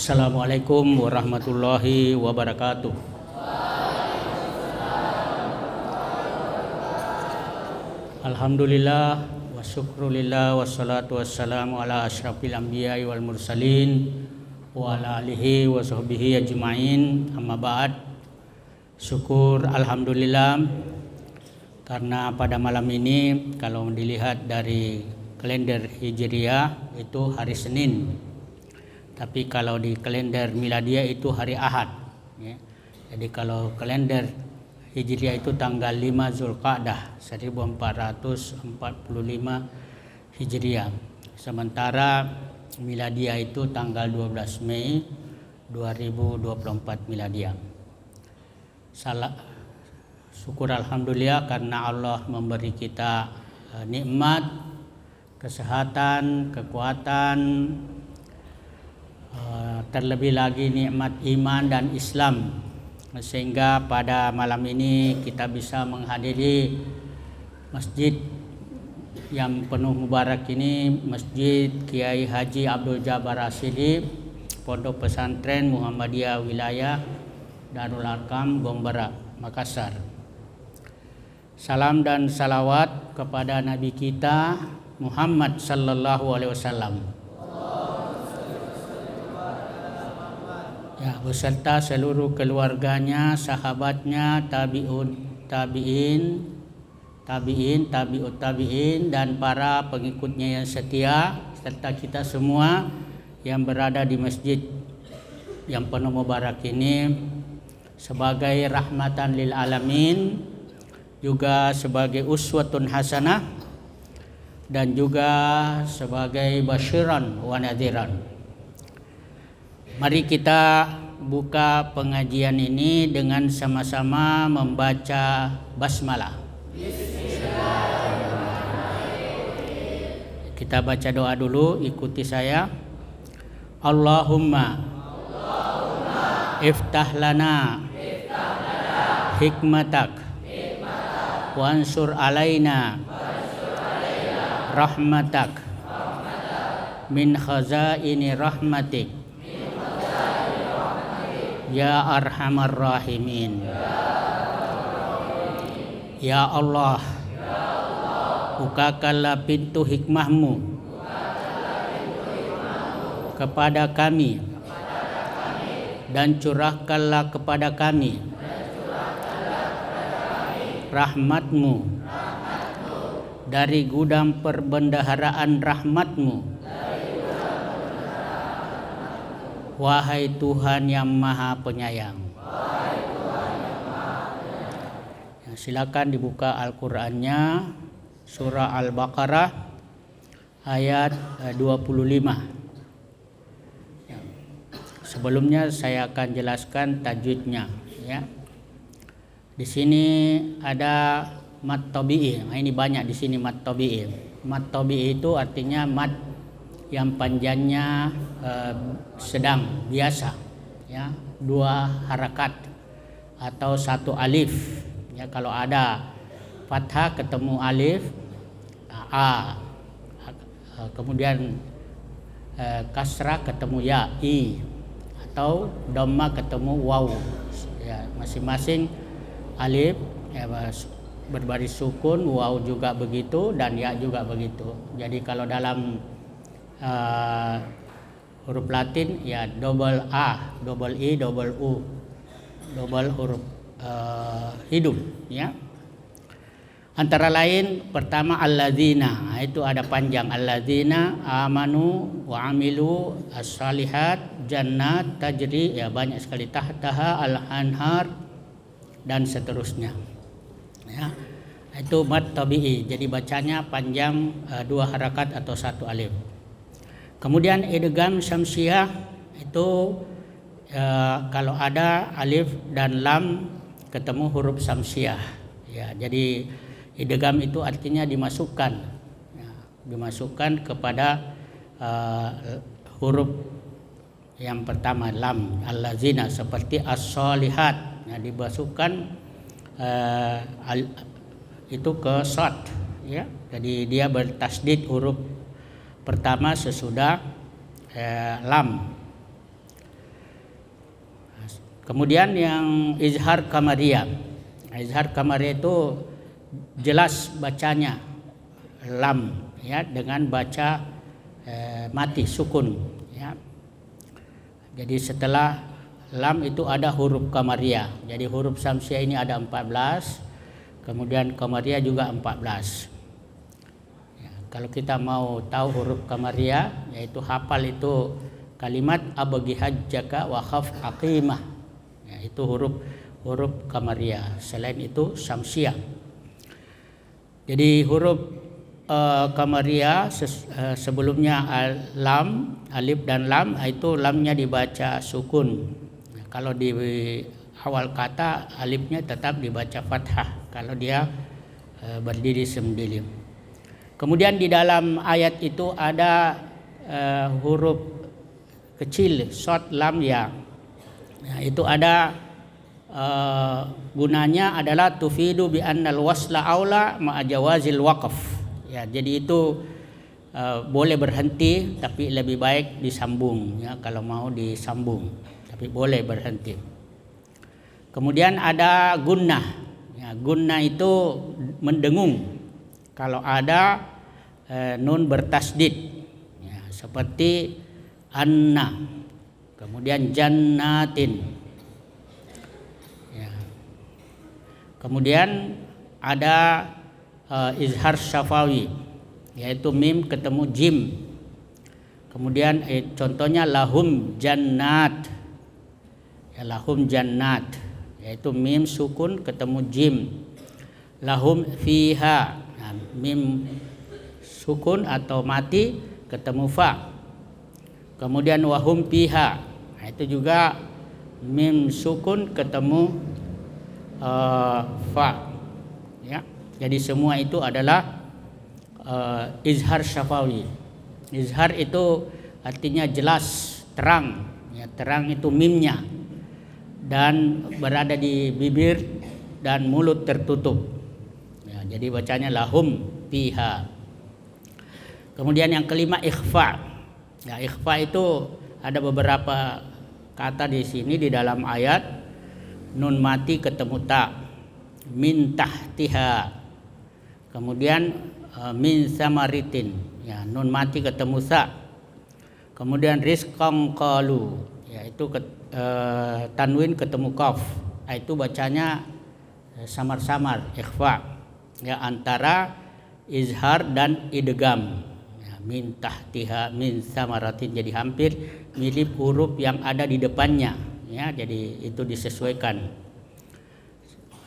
Assalamualaikum warahmatullahi wabarakatuh. Alhamdulillah wa syukrulillah wassalatu wassalamu ala asyrafil anbiya'i wal mursalin wa ala alihi wa sahbihi ajma'in. Amma ba'd. Syukur alhamdulillah karena pada malam ini kalau dilihat dari kalender Hijriah itu hari Senin. Tapi kalau di kalender Miladiah itu hari Ahad ya. Jadi kalau kalender Hijriah itu tanggal 5 Zulqa'dah 1445 Hijriah. Sementara Miladiah itu tanggal 12 Mei 2024 Miladiah. Syukur alhamdulillah karena Allah memberi kita nikmat, kesehatan, kekuatan, terlebih lagi nikmat iman dan Islam, sehingga pada malam ini kita bisa menghadiri masjid yang penuh mubarak ini, Masjid Kiai Haji Abdul Jabbar Asyidi, Pondok Pesantren Muhammadiyah Wilayah Darul Arkam Gombera, Makassar. Salam dan salawat kepada Nabi kita Muhammad sallallahu alaihi wasallam. Ya, beserta seluruh keluarganya, sahabatnya, tabi'ut tabi'in dan para pengikutnya yang setia, serta kita semua yang berada di masjid yang penuh mubarak ini sebagai rahmatan lil alamin, juga sebagai uswatun hasanah, dan juga sebagai basyiran wa nadhiran. Mari kita buka pengajian ini dengan sama-sama membaca basmalah. Kita baca doa dulu, ikuti saya. Allahumma iftah lana hikmatak wansur alaina rahmatak min khazaini rahmatik ya arhamar rahimin. Ya Allah, bukakanlah pintu hikmahmu kepada kami dan curahkanlah kepada kami rahmatmu dari gudang perbendaharaan rahmatmu. Wahai Tuhan yang Maha Penyayang. Ya, silakan dibuka Al-Qur'annya, surah Al-Baqarah ayat 25. Ya. Sebelumnya saya akan jelaskan tajwidnya ya. Di sini ada mad tabi'i. Nah, ini banyak di sini mad tabi'i. Mad tabi'i itu artinya mad yang panjangnya sedang, biasa ya, 2 harakat atau 1 alif ya. Kalau ada fathah ketemu alif a, kemudian kasrah ketemu ya i, atau dhamma ketemu waw ya, masing-masing alif ya, berbaris sukun, waw juga begitu dan ya juga begitu. Jadi kalau dalam huruf Latin ya double A, double I, double U, double huruf hidup ya. Antara lain pertama alladzina, itu ada panjang, alladzina amanu wa amilu as-salihat jannat tajri, ya banyak sekali, tahtaha al-anhar dan seterusnya ya. Itu mad tabi'i, jadi bacanya panjang 2 harakat atau 1 alif. Kemudian idgham syamsiah itu kalau ada alif dan lam ketemu huruf syamsiah ya. Jadi idgham itu artinya dimasukkan ya, dimasukkan kepada huruf yang pertama lam, allazina, seperti as-solihat ya, dimasukkan itu ke shad ya. Jadi dia bertasdid huruf pertama sesudah lam. Kemudian yang izhar qamariyah. Izhar qamariyah itu jelas bacanya lam ya dengan baca mati sukun ya. Jadi setelah lam itu ada huruf qamariyah. Jadi huruf syamsiah ini ada 14. Kemudian qamariyah juga 14. Ya, kalau kita mau tahu huruf qamariyah yaitu hafal itu kalimat abghi hajjaka wa khaf aqimah. Ya, itu huruf qamariyah. Selain itu syamsiah. Jadi huruf qamariyah sebelumnya lam, alif dan lam itu lamnya dibaca sukun. Nah, kalau di awal kata alifnya tetap dibaca fathah kalau dia berdiri sendiri. Kemudian di dalam ayat itu ada huruf kecil short lam ya. Nah, itu ada gunanya adalah tufidu bi annal wasla aula ma'a jawazil waqf. Ya, jadi itu boleh berhenti tapi lebih baik disambung ya kalau mau disambung, tapi boleh berhenti. Kemudian ada gunnah. Ya, gunnah itu mendengung. Kalau ada nun bertasdid ya, seperti anna. Kemudian jannatin. Ya. Kemudian ada izhar syafawi yaitu mim ketemu jim. Kemudian contohnya lahum jannat. Ya, lahum jannat yaitu mim sukun ketemu jim. Lahum fiha. Nah, mim sukun atau mati ketemu fa. Kemudian wahum fiha. Nah, itu juga mim sukun ketemu fa. Ya. Jadi semua itu adalah izhar syafawi. Izhar itu artinya jelas, terang. Ya, terang itu mimnya dan berada di bibir dan mulut tertutup. Ya, jadi bacanya lahum fiha. Kemudian yang kelima ikhfa. Ya, ikhfa itu ada beberapa kata di sini di dalam ayat. Nun mati ketemu ta. Min tahtiha. Kemudian min samaritin, ya nun mati ketemu sa. Kemudian rizqan qalu, yaitu tanwin ketemu qaf. Itu bacanya samar-samar ikhfa. Ya, antara izhar dan idgham. Ya, min tahtiha min samaratin, jadi hampir mirip huruf yang ada di depannya. Ya, jadi itu disesuaikan.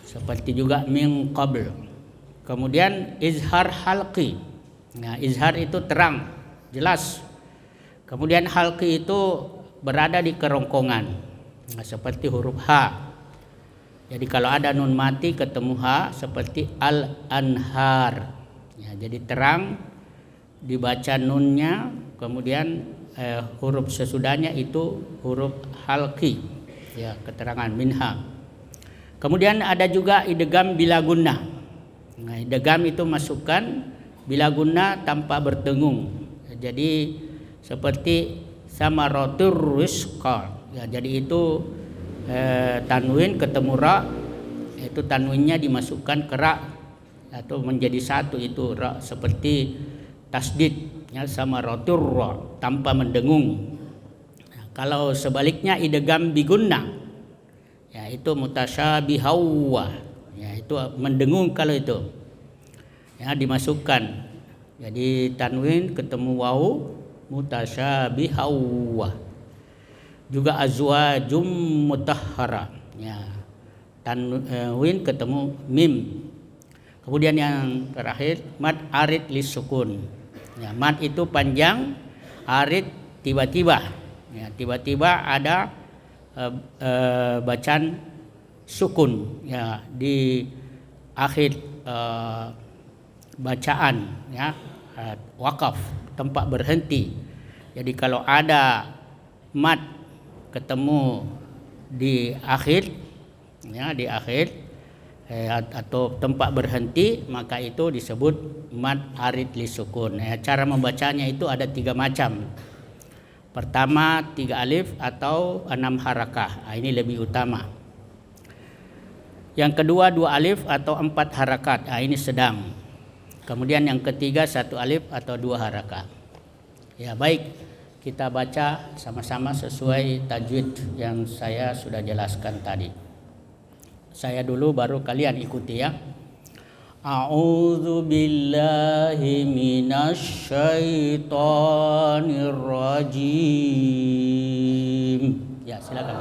Seperti juga min qabl. Kemudian izhar halqi. Nah, izhar itu terang, jelas. Kemudian halqi itu berada di kerongkongan. Nah, seperti huruf H. Jadi kalau ada nun mati ketemu H seperti al-anhar. Ya, jadi terang dibaca nunnya, kemudian huruf sesudahnya itu huruf halqi. Ya, keterangan minha. Kemudian ada juga idgham bila gunnah. Nah, idgham itu masukkan bila guna tanpa berdengung. Jadi seperti samaratur rizqa. Ya, jadi itu tanwin ketemu ra, itu tanwinnya dimasukkan ke ra atau menjadi satu itu ra, seperti tasdid ya, samaratur ra tanpa mendengung. Nah, kalau sebaliknya idgham bigunna ya itu mutasyabihawwa. Ya, itu mendengung kalau itu. Ya, dimasukkan. Jadi tanwin ketemu wawu mutasyabihawwa. Juga azwajum mutahhara. Ya. Tanwin ketemu mim. Kemudian yang terakhir mad arid lisukun. Ya, mad itu panjang, arid tiba-tiba. Ya, tiba-tiba ada bacaan sukun ya di akhir bacaan ya, wakaf, tempat berhenti. Jadi kalau ada mad ketemu di akhir ya, di akhir atau tempat berhenti, maka itu disebut mad arid li sukun. Ya, cara membacanya itu ada 3 macam. Pertama 3 alif atau 6 harakah. Ini lebih utama. Yang kedua 2 alif atau 4 harakat. Ini sedang. Kemudian yang ketiga 1 alif atau 2 harakah. Ya, baik, kita baca sama-sama sesuai tajwid yang saya sudah jelaskan tadi. Saya dulu baru kalian ikuti ya. A'udzu billahi minasy syaithanir rajim. Ya, silakan.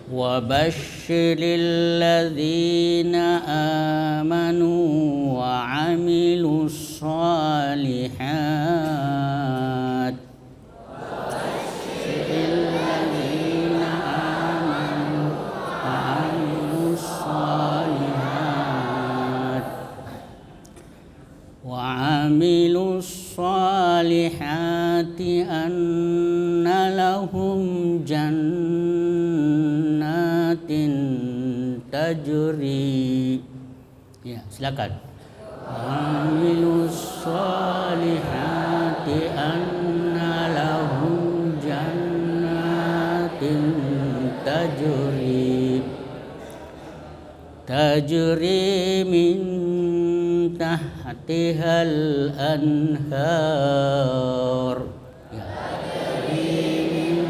Wa basyiril ladzina amanu wa 'amilus shalihat. وعملوا الصالحات أن لهم جنات تجري. Ya, silakan. وعملوا الصالحات أن لهم جنات تجري من tahtihal anhar. Min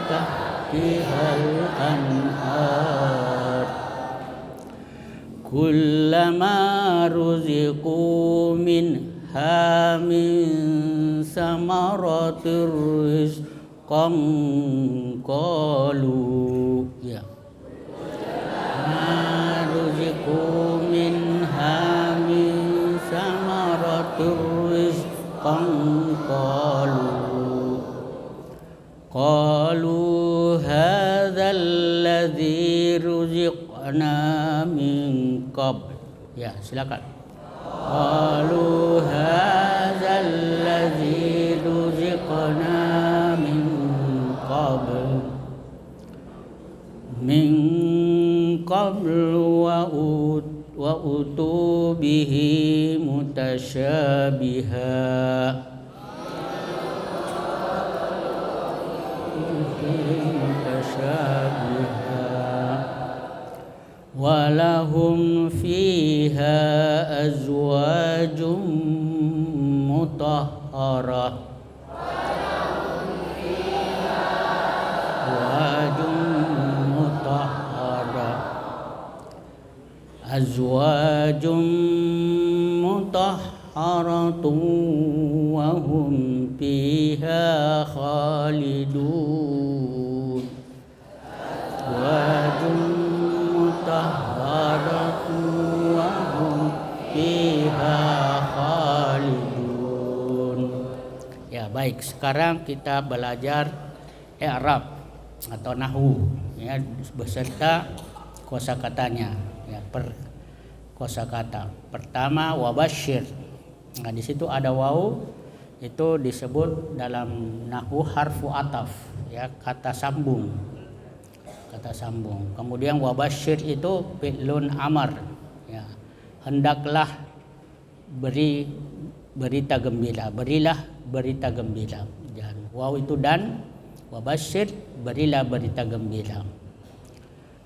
tahtihal anhar. Kullama ruziqu minha min samaratir rizqan qalu. Ya. Ruziqu minha rizqan qalu hadzal ladzi ruziqna min qabl. Ya, silakan. Qalu hadzal ladzi ruziqna min qabl wa utu bihi mutasyabiha. Walahum fiha azwajum mutahharah. Azwajum mutahharatun wa hum fiha khalidun. Azwajum mutahharatun wa hum fiha khalidun. Ya, baik, sekarang kita belajar i'rab atau nahwu ya, beserta kosakatanya. Ya, kosakata pertama wabasyir. Nah, di situ ada waw, itu disebut dalam nahwu harfu ataf ya, kata sambung. Kemudian wabasyir itu fi'lun amar ya, hendaklah beri berita gembira, berilah berita gembira. Dan waw itu dan, wabasyir berilah berita gembira.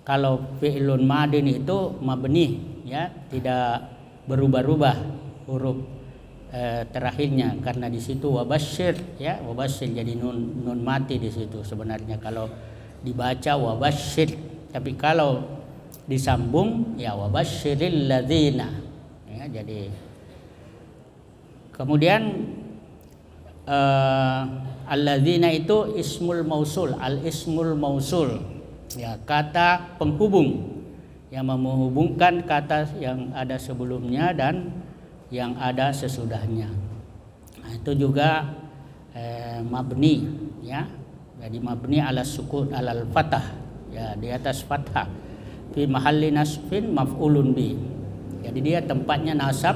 Kalau fi'lun madin itu mabni ya, tidak berubah-ubah huruf terakhirnya, karena di situ wabasyir ya, wabasyir jadi nun mati di situ sebenarnya kalau dibaca wabasyir, tapi kalau disambung ya wabasyiril ladzina ya. Jadi kemudian alladzina itu ismul mausul, al ismul mausul ya, kata penghubung yang menghubungkan kata yang ada sebelumnya dan yang ada sesudahnya. Nah, itu juga mabni ya. Jadi mabni ala sukun alal fathah ya, di atas fathah, fi mahalli nasbin maf'ulun bi. Jadi dia tempatnya nasab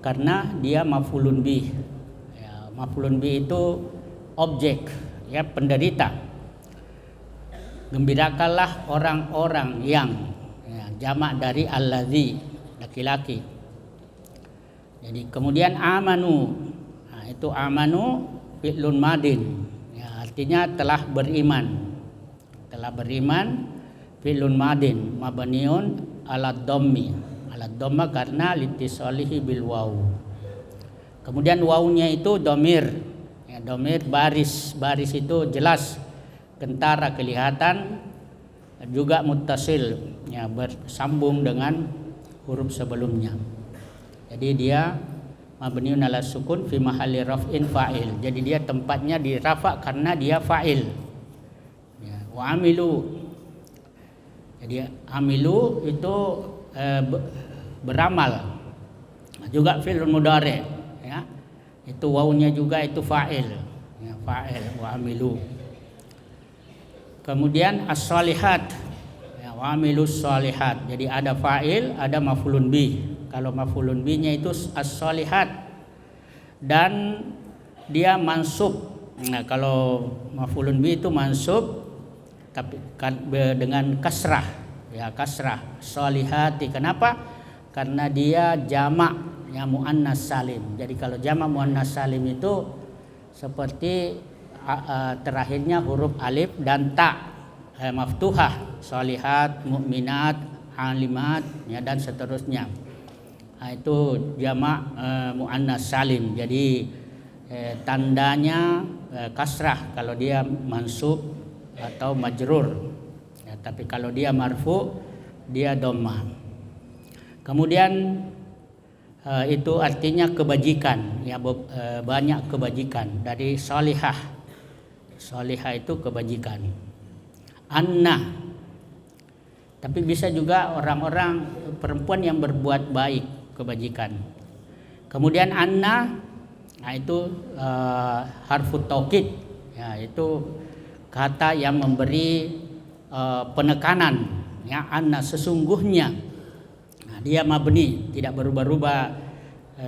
karena dia maf'ulun bi. Ya, maf'ulun bi itu objek ya, penderita. Gembirakanlah orang-orang yang ya, jamak dari alladzi laki-laki. Jadi kemudian amanu, nah, itu amanu fi'lun madin, ya, artinya telah beriman. Telah beriman fi'lun madin mabniun ala dhammi, ala dhamma karena litisalihi bil waw. Kemudian wawnya itu domir, ya, domir baris itu jelas, kentara, kelihatan, juga muttasil, ya, bersambung dengan huruf sebelumnya. Jadi dia mabniun ala sukun fi mahalli raf'in fa'il. Jadi dia tempatnya di rafa karena dia fa'il. Ya, wa amilu. Jadi amilu itu beramal. Juga fi'il mudhari, ya. Itu wawunya juga itu fa'il. Ya, fa'il wa amilu. Kemudian as-shalihat, ya, wa amilus shalihat. Jadi ada fa'il, ada maf'ulun bih. Kalau maf'ulun bihnya itu as-shalihat dan dia mansub. Nah, kalau maf'ulun bih itu mansub tapi dengan kasrah, ya, kasrah. Shalihati. Kenapa? Karena dia jamak, ya, muannas salim. Jadi kalau jamak muannas salim itu seperti terakhirnya huruf alif dan ta, maftuhah, shalihat, mukminat, alimat, ya, dan seterusnya. Nah, itu jamak muannas salim. Jadi tandanya kasrah kalau dia mansub atau majrur, ya, tapi kalau dia marfu dia dhammah. Kemudian itu artinya kebajikan, ya, banyak kebajikan. Dari salihah, salihah itu kebajikan. Anna, tapi bisa juga orang-orang perempuan yang berbuat baik, kebajikan. Kemudian anna, nah itu harfu taukid, ya, itu kata yang memberi penekanan, ya, anna sesungguhnya. Nah, dia mabni, tidak berubah-ubah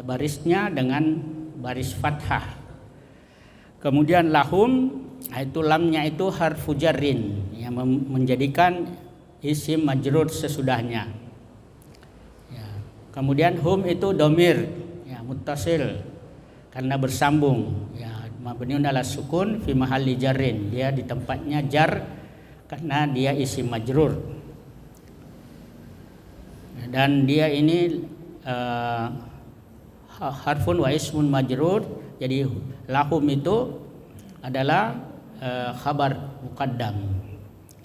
barisnya dengan baris fathah. Kemudian lahum, nah itu lamnya itu harfu jarrin, yang menjadikan isim majrur sesudahnya. Ya. Kemudian hum itu domir, ya, muttasil karena bersambung, ya, mabniun ala sukun fi mahalli jarrin. Dia di tempatnya jar karena dia isim majrur. Dan dia ini harfun wa ismun majrur. Jadi lahum itu adalah khabar muqaddam.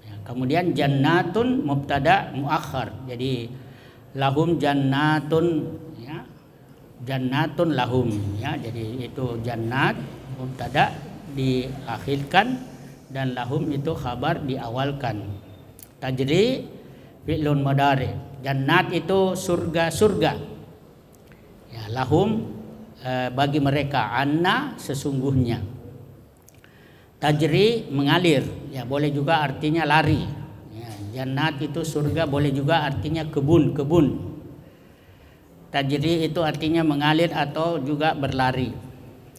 Ya, kemudian jannatun mubtada muakhar. Jadi lahum jannatun, ya, jannatun lahum, ya. Jadi itu jannat mubtada diakhirkan dan lahum itu khabar diawalkan. Tajri fi'lun mudhari. Jannat itu surga-surga. Ya, lahum bagi mereka, anna sesungguhnya. Tajri mengalir, ya, boleh juga artinya lari. Ya, jannat itu surga, boleh juga artinya kebun-kebun. Tajri itu artinya mengalir atau juga berlari.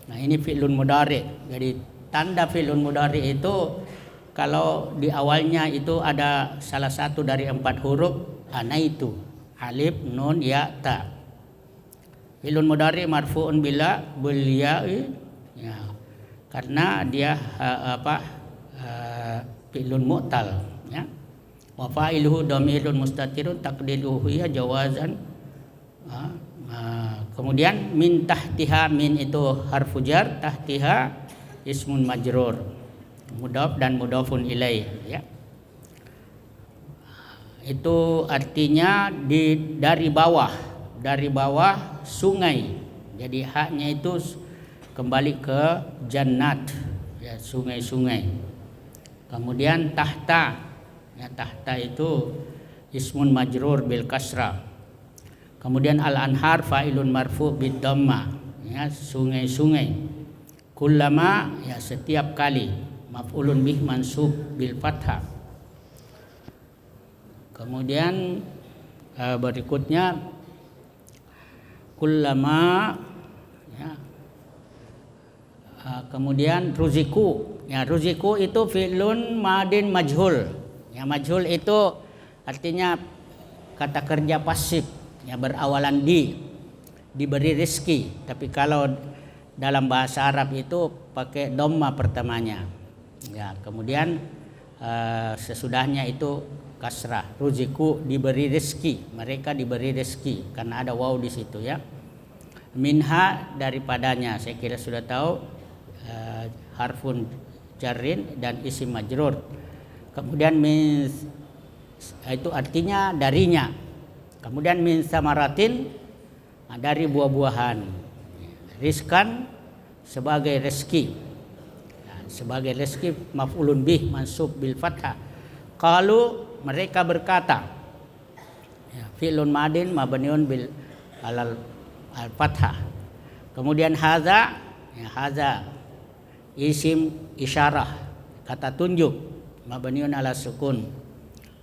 Nah, ini fi'lun mudhari. Jadi tanda fi'lun mudhari itu kalau di awalnya itu ada salah satu dari 4 huruf anaitu, alif, nun, ya, ta. Fi'lun mudhari marfu'un bila bil ya'i, ya, karena dia fi'lun mu'tal, ya. Wa fa'iluhu dhamirun mustatirun taqdiruhu ya jawazan. Kemudian min tahtiha, min itu harfu jar, tahtiha ismun majrur, mudhaf dan mudhafun ilaih, ya. Itu artinya dari bawah sungai. Jadi haknya itu kembali ke jannat, ya, sungai-sungai. Kemudian tahta, ya, tahta itu ismun majrur bil kasra. Kemudian al-anhar fa'ilun marfu bid dhamma, ya, sungai-sungai. Kullama, ya, setiap kali. Maf'ulun bih mansub bil fathah. Kemudian berikutnya kullama, ya, kemudian ruziku, ya, ruziku itu fi'lun madin majhul, ya, majhul itu artinya kata kerja pasif, ya berawalan diberi rezeki. Tapi kalau dalam bahasa Arab itu pakai dhamma pertamanya. Ya, kemudian sesudahnya itu kasrah. Ruziku diberi rezeki, mereka diberi rezeki karena ada waw di situ ya. Minha daripadanya, saya kira sudah tahu, harfun jarrin dan isim majrur. Kemudian min itu artinya darinya. Kemudian min samaratin dari buah-buahan. Rizkan sebagai rezeki. Sebagai rezeki maf'ulun bih mansub bil fathah. Qalu mereka berkata. Ya, fi'lun madin mabniun bil alal al fathah. Kemudian haza, ya, haza isim isyarah, kata tunjuk mabniun ala sukun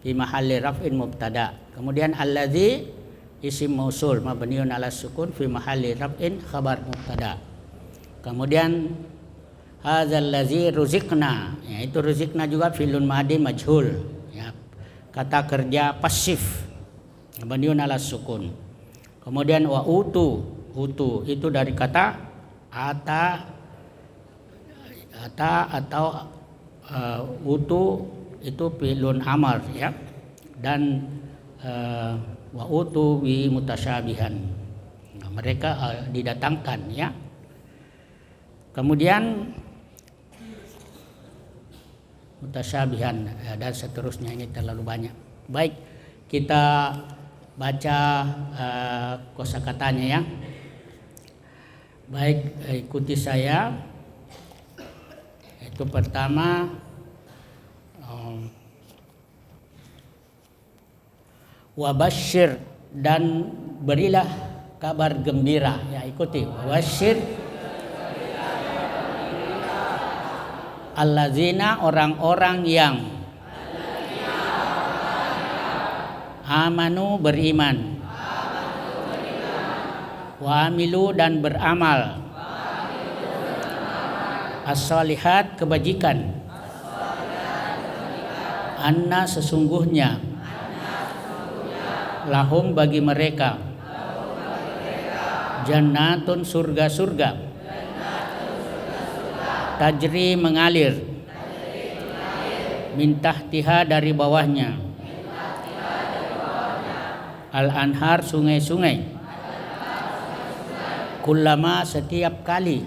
fi mahalli raf'in mubtada. Kemudian allazi isim mausul mabniun ala sukun fi mahalli raf'in khabar mubtada. Kemudian hadzal ladzi ruziqna, ya, itu ruziqna juga fi'lun madin majhul, ya, kata kerja pasif mabniun ala sukun. Kemudian wa utu itu dari kata ata atau utu itu fi'lun amar ya, dan wa utu bi mutasyabihan. Nah, mereka didatangkan ya. Kemudian mutasyabihan dan seterusnya, ini terlalu banyak. Baik, kita baca kosakatanya ya. Baik, ikuti saya. Itu pertama wabasyir, dan berilah kabar gembira ya, ikuti wabasyir allazina, orang-orang yang amanu, beriman, wa amilu, dan beramal, as-solihat, kebajikan, anna, sesungguhnya, lahum, bagi mereka, jannatun, surga-surga, tajri, mengalir, min tahtiha, dari bawahnya, al-anhar, sungai-sungai, kullama, setiap kali,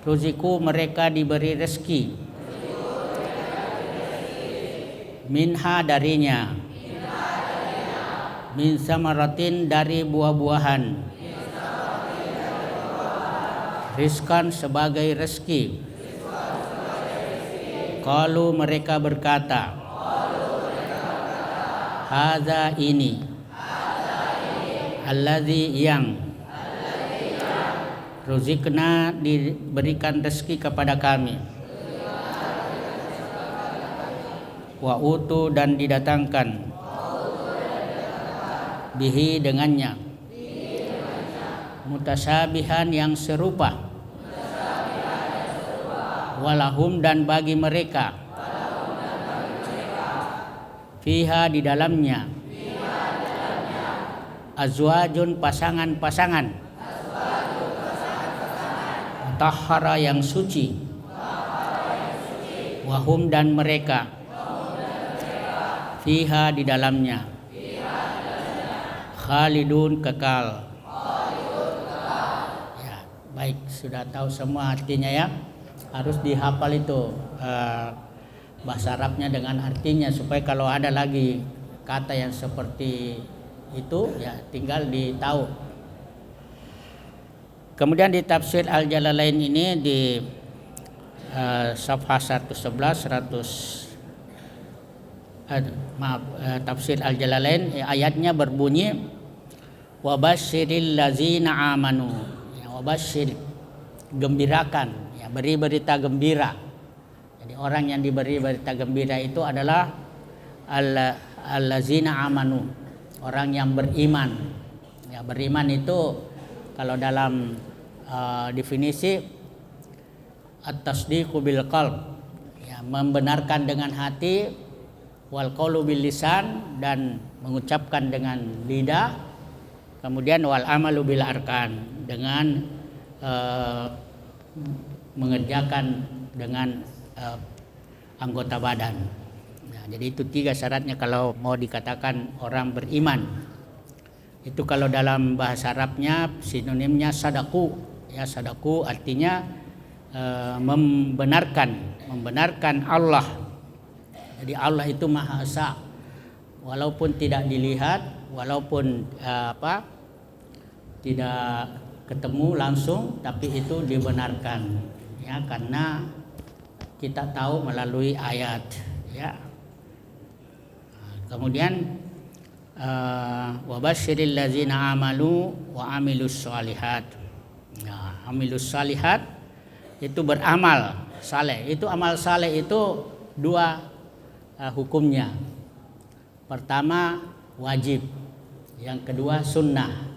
ruziku, mereka diberi rezeki, minha, darinya, min samaratin, dari buah-buahan, rizkan, sebagai rezeki. Qalu, mereka berkata, hadza, ini, alladzi, yang, ruzikna, diberikan rezeki kepada kami, wa utu, dan didatangkan, bihi, dengannya, mutasyabihan, yang serupa, walahum, dan bagi mereka, fiha, di dalamnya, azwajun, pasangan-pasangan, tahara, yang suci, wahum, dan mereka, fiha, di dalamnya, khalidun, kekal. Ya, baik, sudah tahu semua artinya ya. Harus dihafal itu bahasa Arabnya dengan artinya, supaya kalau ada lagi kata yang seperti itu ya tinggal ditahu. Kemudian di tafsir Al-Jalalain ini di safhah 111 tafsir Al-Jalalain ayatnya berbunyi wabasyiril ladzina amanu, ya, wabasyir, gembirakan, ya, beri berita gembira. Jadi orang yang diberi berita gembira itu adalah allazina amanu, orang yang beriman. Ya, beriman itu kalau dalam definisi at-tasdiqu bil qalb, ya, membenarkan dengan hati, wal qaulu bil lisan, dan mengucapkan dengan lidah, kemudian wal amalu bil arkan, dengan mengerjakan dengan anggota badan. Nah, jadi itu 3 syaratnya kalau mau dikatakan orang beriman. Itu kalau dalam bahasa Arabnya sinonimnya sadaku. Ya, sadaku artinya membenarkan Allah. Jadi Allah itu Maha Esa. Walaupun tidak dilihat, walaupun tidak ketemu langsung, tapi itu dibenarkan, ya, karena kita tahu melalui ayat, ya. Kemudian wa basyiril ladzina amalu wa amilus shalihat. Nah, amilus shalihat itu beramal saleh. Itu amal saleh itu 2 hukumnya. Pertama wajib, yang kedua sunnah.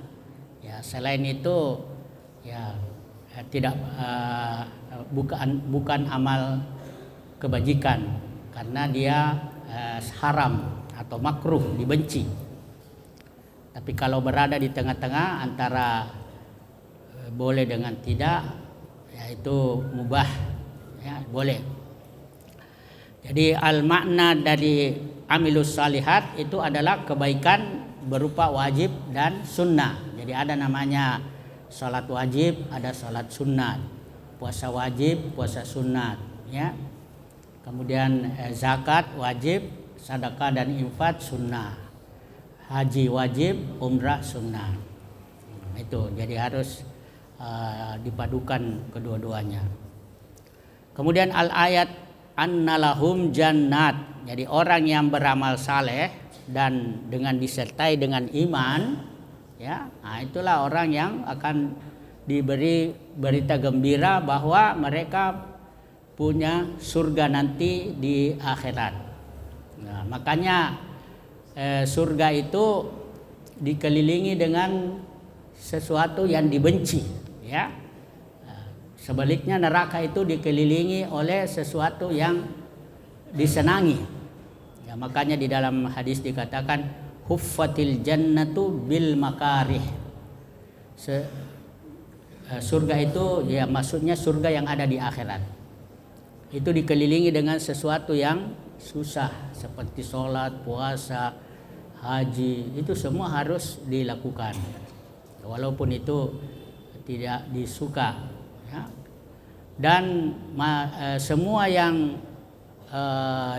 Ya, selain itu ya tidak bukan amal kebajikan, karena dia haram atau makruh, dibenci. Tapi kalau berada di tengah-tengah antara boleh dengan tidak, yaitu mubah, ya, boleh. Jadi al-makna dari amilus salihat itu adalah kebaikan berupa wajib dan sunnah. Jadi ada namanya salat wajib, ada salat sunat, puasa wajib, puasa sunat, ya. Kemudian zakat wajib, sedekah dan infak sunnah, haji wajib, umrah sunnah. Itu jadi harus dipadukan kedua-duanya. Kemudian al-ayat annalahum jannat. Jadi orang yang beramal saleh dan dengan disertai dengan iman, ya, nah itulah orang yang akan diberi berita gembira bahwa mereka punya surga nanti di akhirat. Nah, makanya surga itu dikelilingi dengan sesuatu yang dibenci, ya. Sebaliknya neraka itu dikelilingi oleh sesuatu yang disenangi. Ya, makanya di dalam hadis dikatakan huffatil jannatu bil makarih. Surga itu ya maksudnya surga yang ada di akhirat. Itu dikelilingi dengan sesuatu yang susah seperti sholat, puasa, haji, itu semua harus dilakukan. Walaupun itu tidak disuka. Ya. Dan semua yang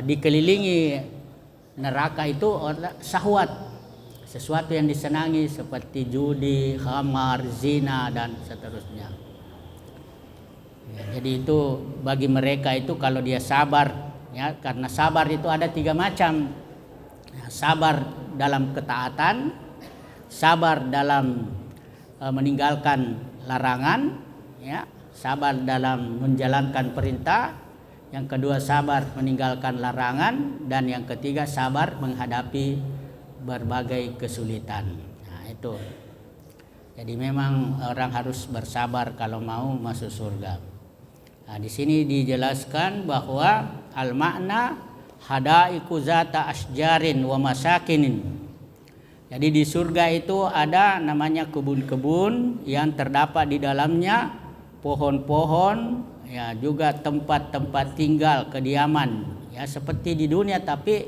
dikelilingi neraka itu adalah syahwat, sesuatu yang disenangi seperti judi, khamar, zina dan seterusnya. Ya, jadi itu bagi mereka itu kalau dia sabar, ya, karena sabar itu ada 3 macam. Ya, sabar dalam ketaatan, sabar dalam meninggalkan larangan, ya, sabar dalam menjalankan perintah, yang kedua sabar meninggalkan larangan, dan yang ketiga sabar menghadapi berbagai kesulitan. Nah, itu. Jadi memang orang harus bersabar kalau mau masuk surga. Nah, di sini dijelaskan bahwa al-makna hadaiku zata asjarin wa masakinin. Jadi di surga itu ada namanya kebun-kebun yang terdapat di dalamnya pohon-pohon, ya, juga tempat-tempat tinggal kediaman, ya, seperti di dunia, tapi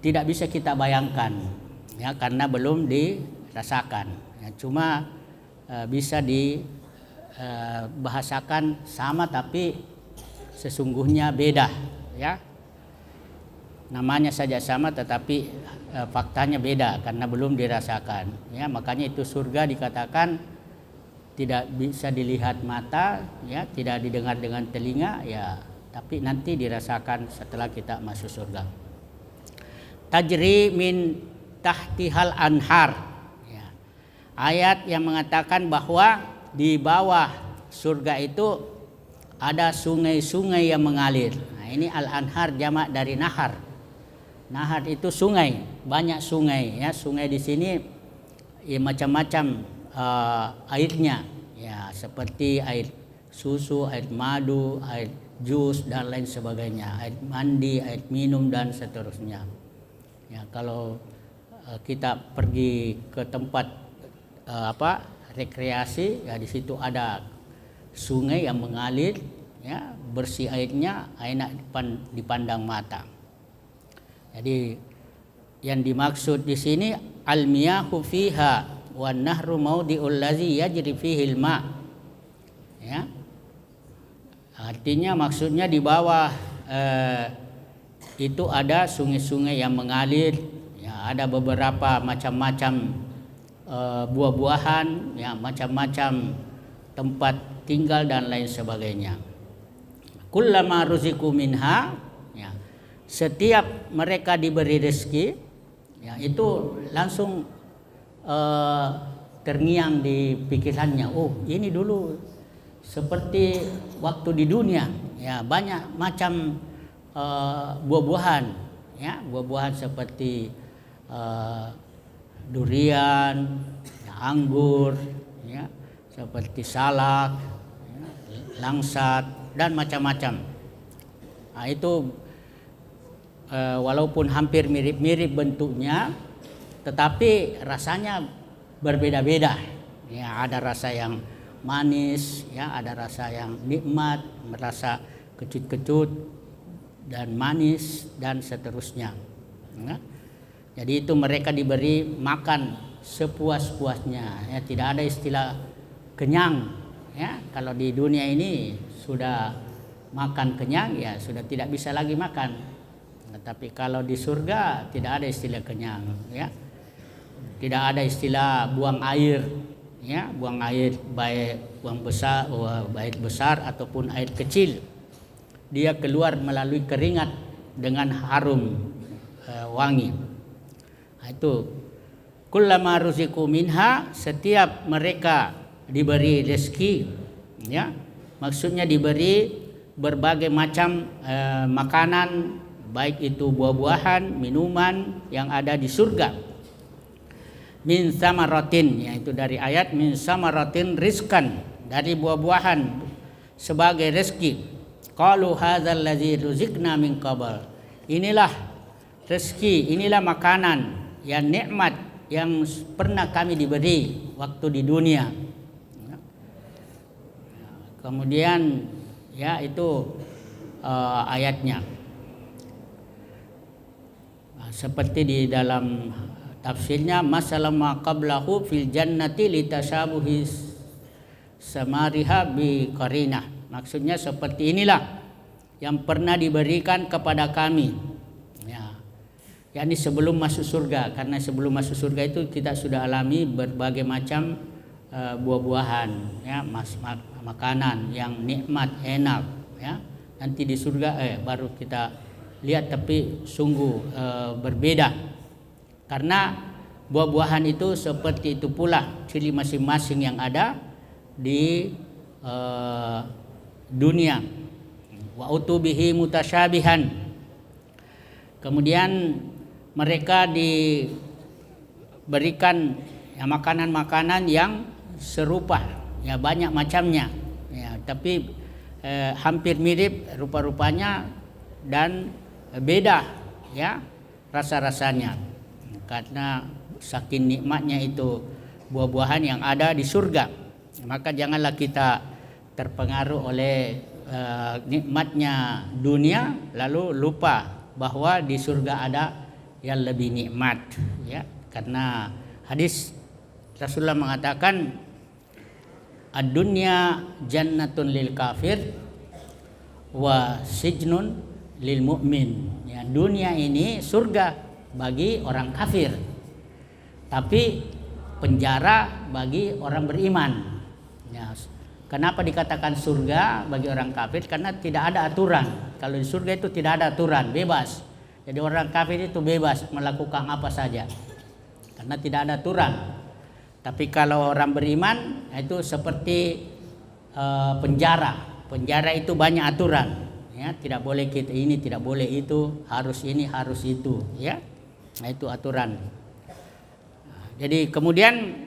tidak bisa kita bayangkan, ya, karena belum dirasakan. Ya, cuma bisa dibahasakan sama tapi sesungguhnya beda, ya. Namanya saja sama tetapi faktanya beda karena belum dirasakan, ya. Makanya itu surga dikatakan tidak bisa dilihat mata, ya, tidak didengar dengan telinga, ya, tapi nanti dirasakan setelah kita masuk surga. Tajri min tahtihal anhar, ya. Ayat yang mengatakan bahwa di bawah surga itu ada sungai-sungai yang mengalir. Nah, ini al-anhar jamak dari nahar. Nahar itu sungai, banyak sungai, ya. Sungai di sini ya macam-macam airnya, ya, seperti air susu, air madu, air jus dan lain sebagainya, air mandi, air minum dan seterusnya. Ya, kalau kita pergi ke tempat rekreasi, ya di situ ada sungai yang mengalir, ya bersih airnya, enak dipandang mata. Jadi yang dimaksud di sini al-miyahu fiha wan nahru maudi'ul ladzi yajri fihi al-ma. Ya. Artinya maksudnya di bawah itu ada sungai-sungai yang mengalir, ya ada beberapa macam-macam buah-buahan, ya macam-macam tempat tinggal dan lain sebagainya. Kullama ruziku minha, ya, setiap mereka diberi rezeki, ya itu langsung terngiang di pikirannya. Oh, ini dulu seperti waktu di dunia, ya banyak macam buah-buahan, ya buah-buahan seperti durian, ya, anggur, ya seperti salak, ya, langsat dan macam-macam. Nah, itu walaupun hampir mirip-mirip bentuknya, tetapi rasanya berbeda-beda. Ya, ada rasa yang manis, ya ada rasa yang nikmat, merasa kecut-kecut dan manis dan seterusnya. Ya. Jadi itu mereka diberi makan sepuas-puasnya. Ya, tidak ada istilah kenyang. Ya, kalau di dunia ini sudah makan kenyang, ya sudah tidak bisa lagi makan. Nah, tapi kalau di surga tidak ada istilah kenyang. Ya. Tidak ada istilah buang air, ya buang air baik buang besar, baik besar ataupun air kecil. Dia keluar melalui keringat dengan harum wangi. Nah, itu kullama ruziku minha, setiap mereka diberi rezeki, ya maksudnya diberi berbagai macam makanan, baik itu buah-buahan, minuman yang ada di surga. Min samaratin, yaitu dari ayat min samaratin rizkan, dari buah-buahan sebagai rezeki. Qalu hadzal ladzi ruzikna min qabl. Inilah rezeki, inilah makanan yang nikmat yang pernah kami diberi waktu di dunia. Kemudian ya itu ayatnya. Seperti di dalam tafsirnya, masalah ma qablahu fil jannati litashabuhi samariha bi qarinah. Maksudnya seperti inilah yang pernah diberikan kepada kami. Ya. yakni sebelum masuk surga, karena sebelum masuk surga itu kita sudah alami berbagai macam buah-buahan, ya, makanan yang nikmat, enak, ya. Nanti di surga baru kita lihat, tapi sungguh berbeda. Karena buah-buahan itu seperti itu pula ciri masing-masing yang ada di dunia. Wa utubihi mutasyabihan. Kemudian mereka diberikan ya, makanan-makanan yang serupa, ya banyak macamnya, ya, tapi hampir mirip rupa-rupanya dan beda, ya rasa-rasanya. Karena saking nikmatnya itu buah-buahan yang ada di surga, maka janganlah kita terpengaruh oleh nikmatnya dunia lalu lupa bahwa di surga ada yang lebih nikmat, ya. Karena hadis Rasulullah mengatakan ad-dunya jannatun lil kafir wa sijnun lil mu'min. Ya, dunia ini surga bagi orang kafir, tapi penjara bagi orang beriman. Ya, kenapa dikatakan surga bagi orang kafir? Karena tidak ada aturan. Kalau di surga itu tidak ada aturan, bebas. Jadi orang kafir itu bebas melakukan apa saja, karena tidak ada aturan. Tapi kalau orang beriman itu seperti penjara. Penjara itu banyak aturan. Ya, tidak boleh kita ini, tidak boleh itu, harus ini, harus itu, ya. Nah, itu aturan. Jadi kemudian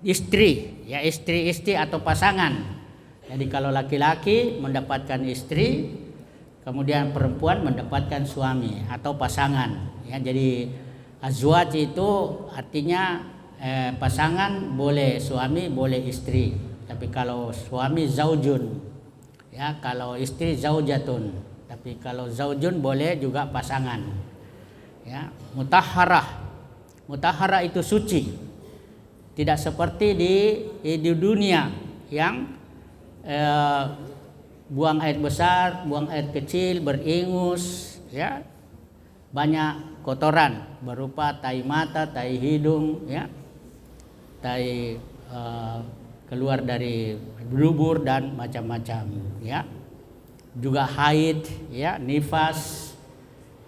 istri, ya istri atau pasangan. Jadi kalau laki-laki mendapatkan istri, kemudian perempuan mendapatkan suami atau pasangan. Ya, jadi azwaj itu artinya pasangan, boleh suami, boleh istri. Tapi kalau suami zaujun, ya, kalau istri zaujatun. Tapi kalau zaujun boleh juga pasangan. Ya, mutahharah itu suci. Tidak seperti di dunia yang buang air besar, buang air kecil, beringus, ya, banyak kotoran berupa tai mata, tai hidung, ya, tai keluar dari dubur dan macam-macam, ya, juga haid, ya, nifas,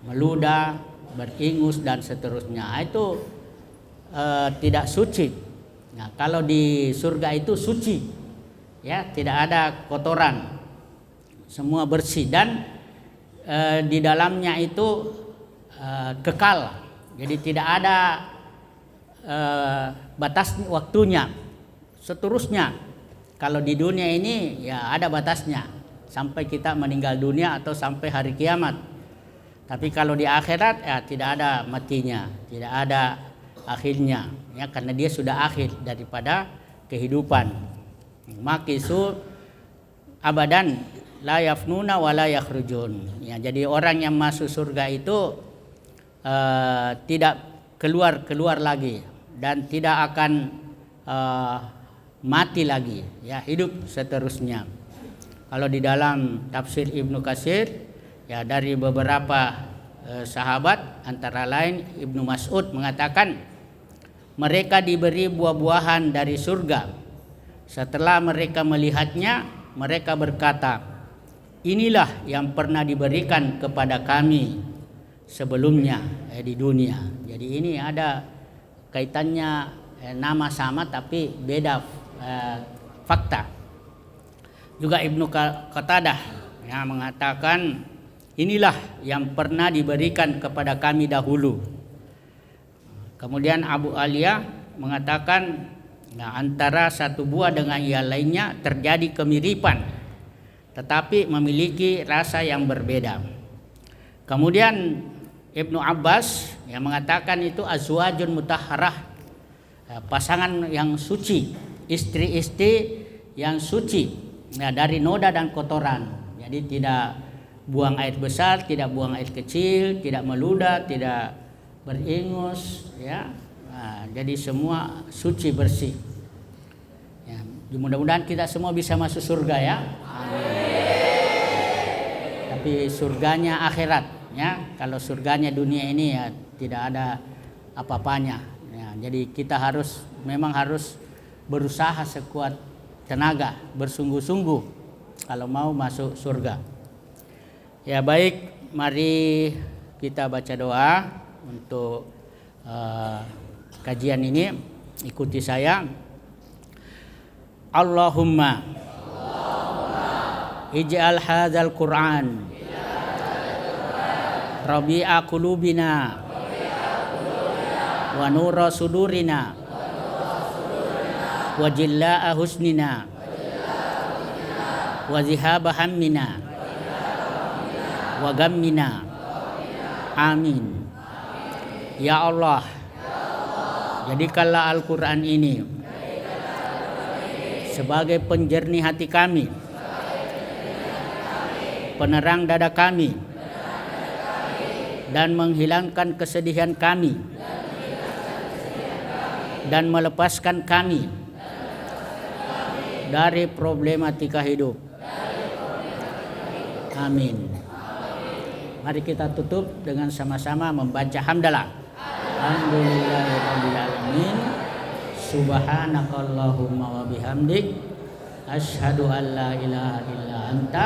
meludah, beringus dan seterusnya. Itu tidak suci. Nah, kalau di surga itu suci, ya, tidak ada kotoran, semua bersih, dan di dalamnya itu kekal. Jadi tidak ada batas waktunya. Seterusnya, kalau di dunia ini ya ada batasnya sampai kita meninggal dunia atau sampai hari kiamat. Tapi kalau di akhirat ya tidak ada matinya, tidak ada akhirnya, ya, karena dia sudah akhir daripada kehidupan. Makisu abadan la yafnuna wa la yakhrujun. Ya, jadi orang yang masuk surga itu tidak keluar lagi dan tidak akan mati lagi, ya, hidup seterusnya. Kalau di dalam tafsir Ibnu Katsir, ya, dari beberapa sahabat antara lain Ibnu Mas'ud mengatakan mereka diberi buah-buahan dari surga. Setelah mereka melihatnya, mereka berkata, inilah yang pernah diberikan kepada kami sebelumnya di dunia. Jadi ini ada kaitannya, nama sama tapi beda fakta. Juga Ibnu Qatadah, ya, mengatakan inilah yang pernah diberikan kepada kami dahulu. Kemudian Abu Aliyah mengatakan, nah, antara satu buah dengan yang lainnya terjadi kemiripan, tetapi memiliki rasa yang berbeda. Kemudian Ibnu Abbas yang mengatakan itu azwajun mutahharah, pasangan yang suci, istri-istri yang suci, ya, dari noda dan kotoran. Jadi tidak buang air besar, tidak buang air kecil, tidak meludah, tidak beringus, ya. Nah, jadi semua suci bersih. Ya, mudah-mudahan kita semua bisa masuk surga, ya. Amin. Tapi surganya akhirat, ya. Kalau surganya dunia ini ya tidak ada apa-apanya. Ya, jadi kita memang harus berusaha sekuat tenaga, bersungguh-sungguh kalau mau masuk surga. Ya, baik, mari kita baca doa untuk kajian ini. Ikuti saya. Allahumma ij'al hadzal Qur'an rabi'a qulubina wa nura sudurina wa jillaa husnina wa zihaba hammina wa gammina. Amin. Ya Allah, jadikanlah Al-Quran ini sebagai penjernih hati kami, penerang dada kami, dan menghilangkan kesedihan kami, dan melepaskan kami dari problematika hidup. Amin. Mari kita tutup dengan sama-sama membaca hamdalah. Alhamdulillahirabbil alamin. Subhanakallahumma wa bihamdik asyhadu an la ilaha illa anta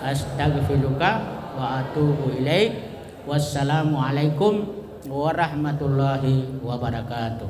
astaghfiruka wa atubu ilaik. Wassalamu alaikum warahmatullahi wabarakatuh.